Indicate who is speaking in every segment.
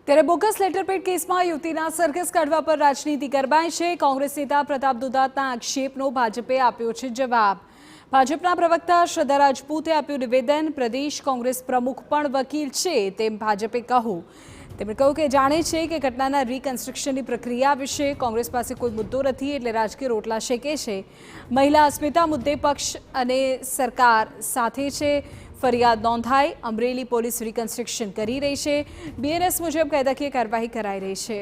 Speaker 1: ત્યારે bogus letterpad કેસમાં યુવતીના સરઘસ કાઢવા પર રાજનીતિ ગરમાઈ છે। કોંગ્રેસ નેતા પ્રતાપ દુધાતના આક્ષેપનો ભાજપે આપ્યો છે જવાબ। ભાજપના પ્રવક્તા શ્રદ્ધા રાજપૂતે આપ્યું નિવેદન। પ્રદેશ કોંગ્રેસ પ્રમુખ પણ વકીલ છે તેમ ભાજપે કહ્યું। તેમણે કહ્યું કે જાણે છે કે ઘટનાના રિકન્સ્ટ્રક્શનની પ્રક્રિયા વિશે કોંગ્રેસ પાસે કોઈ મુદ્દો નથી, એટલે રાજકીય રોટલા શેકે છે। મહિલા અસ્મિતા મુદ્દે પક્ષ અને સરકાર સાથે છે। ફરિયાદ નોંધાઈ, અમરેલી પોલીસ રિકન્સ્ટ્રક્શન કરી રહી છે। બીએનએસ મુજબ કાયદાકીય કાર્યવાહી કરાઈ રહી છે।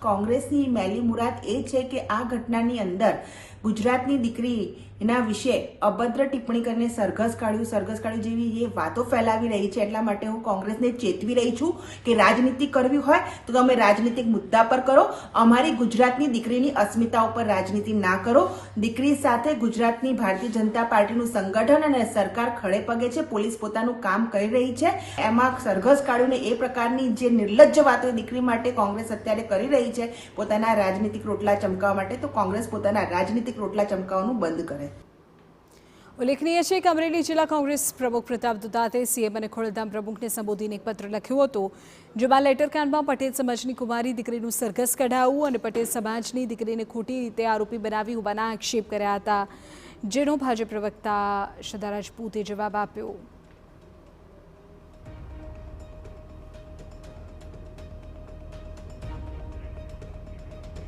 Speaker 2: કોંગ્રેસની મેલી મુરાદ એ છે કે આ ઘટનાની અંદર ગુજરાતની દીકરીના વિશે અભદ્ર ટિપ્પણી કરીને સરઘસ કાઢ્યું જેવી એ વાતો ફેલાવી રહી છે। એટલા માટે હું કોંગ્રેસને ચેતવી રહી છું કે રાજનીતિ કરવી હોય તો તમે રાજનીતિક મુદ્દા પર કરો, અમારી ગુજરાતની દીકરીની અસ્મિતા ઉપર રાજનીતિ ના કરો। દીકરી સાથે ગુજરાતની ભારતીય જનતા પાર્ટીનું સંગઠન અને સરકાર ખડે પગે છે, પોલીસ પોતાનું કામ કરી રહી છે। એમાં સરઘસ કાઢ્યું એ પ્રકારની જે નિર્લજ્જ વાતો દીકરી માટે કોંગ્રેસ અત્યારે કરી રહી છે પોતાના રાજનીતિક રોટલા ચમકાવવા માટે, તો કોંગ્રેસ પોતાના રાજનીતિક રોટલા ચમકાવવાનું બંધ કરે।
Speaker 1: ઉલ્લેખનીય છે કે અમરેલી જિલ્લા કોંગ્રેસ પ્રમુખ પ્રતાપ દુધાતે સીએમ અને ખોડલધામ પ્રમુખને સંબોધીને એક પત્ર લખ્યો હતો, જેમાં લેટરકાંડમાં પટેલ સમાજની કુમારી દીકરીનું સરઘસ કઢાવવું અને પટેલ સમાજની દીકરીને ખોટી રીતે આરોપી બનાવી હોવાના આક્ષેપ કર્યા હતા, જેનો ભાજપ પ્રવક્તા શ્રદ્ધા રાજપૂતે જવાબ આપ્યો।